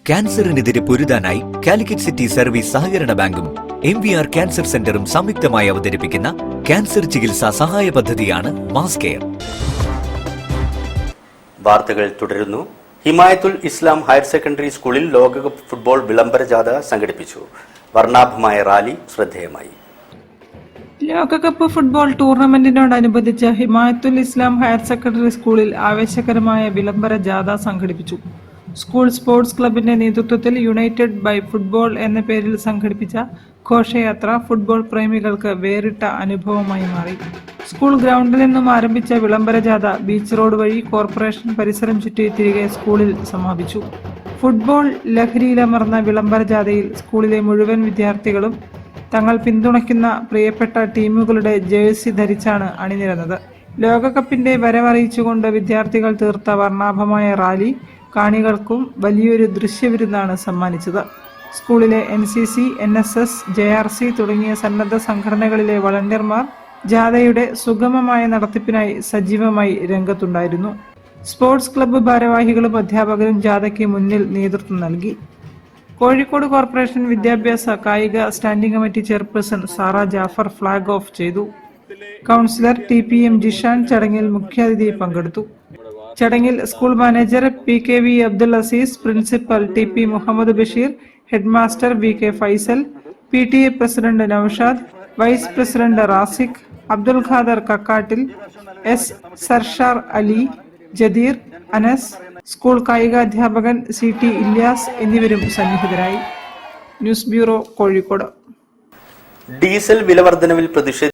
ക്യാൻസറിനെതിരെ പൊരുതാനായി Calicut city service സഹകരണ ബാങ്കും MVR cancer സെന്ററും സംയുക്തമായി അവതരിപ്പിക്കുന്ന ക്യാൻസർ ചികിത്സാ സഹായ പദ്ധതിയാണ് മാസ് കെയർ. വാർത്തകൾ തുടരുന്നു. ഹിമായത്തുൽ ഇസ്ലാം ഹയർ സെക്കൻഡറി സ്കൂളിൽ ലോകകപ്പ് ഫുട്ബോൾ വിളംബര ജാഥ സംഘടിപ്പിച്ചു. വർണ്ണാഭമായ റാലി ശ്രദ്ധേയമായി. ലോകകപ്പ് ഫുട്ബോൾ ടൂർണമെന്റിനോടനുബന്ധിച്ച് ഹിമായത്തുൽ ഇസ്ലാം ഹയർ സെക്കൻഡറി സ്കൂളിൽ ആവേശകരമായ വിളംബര ജാഥ സംഘടിപ്പിച്ചു. സ്കൂൾ സ്പോർട്സ് ക്ലബിന്റെ നേതൃത്വത്തിൽ യുണൈറ്റഡ് ബൈ ഫുട്ബോൾ എന്ന പേരിൽ സംഘടിപ്പിച്ച ഘോഷയാത്ര ഫുട്ബോൾ പ്രേമികൾക്ക് വേറിട്ട അനുഭവമായി മാറി. സ്കൂൾ ഗ്രൗണ്ടിൽ നിന്നും ആരംഭിച്ച വിളംബര ജാഥ ബീച്ച് റോഡ് വഴി കോർപ്പറേഷൻ പരിസരം ചുറ്റി തിരികെ സ്കൂളിൽ സമാപിച്ചു. ഫുട്ബോൾ ലഹരിയിലമർന്ന വിളംബര ജാഥയിൽ സ്കൂളിലെ മുഴുവൻ വിദ്യാർത്ഥികളും തങ്ങൾ പിന്തുണയ്ക്കുന്ന പ്രിയപ്പെട്ട ടീമുകളുടെ ജേഴ്സി ധരിച്ചാണ് അണിനിരന്നത്. ലോകകപ്പിന്റെ വരവറിയിച്ചുകൊണ്ട് വിദ്യാർത്ഥികൾ തീർത്ത വർണ്ണാഭമായ റാലി കാണികൾക്കും വലിയൊരു ദൃശ്യവിരുന്നാണ് സമ്മാനിച്ചത്. സ്കൂളിലെ NCC, NSS, JRC തുടങ്ങിയ സന്നദ്ധ സംഘടനകളിലെ വളണ്ടിയർമാർ ജാഥയുടെ സുഗമമായ നടത്തിപ്പിനായി സജീവമായി രംഗത്തുണ്ടായിരുന്നു. സ്പോർട്സ് ക്ലബ്ബ് ഭാരവാഹികളും അധ്യാപകരും ജാഥയ്ക്ക് മുന്നിൽ നേതൃത്വം നൽകി. കോഴിക്കോട് കോർപ്പറേഷൻ വിദ്യാഭ്യാസ കായിക standing committee chairperson Sara Jafar flag off ചെയ്തു. കൗൺസിലർ TPM ജിഷാൻ ചടങ്ങിൽ മുഖ്യാതിഥി പങ്കെടുത്തു. ചടങ്ങിൽ school manager PKV Abdul Azeez, principal TP Muhammad Basheer, headmaster VK Faisal, PTA president Noushad, vice president Raziq, Abdul Khader Kakkattil, S Sarshar Ali, Jadeer, Anas, school കായികാധ്യാപകൻ CT ഇല്യാസ് എന്നിവരും സന്നിഹിതരായി. News bureau, Kozhikode. ഡീസൽ വില വർധനവിൽ പ്രതിഷേധിച്ച്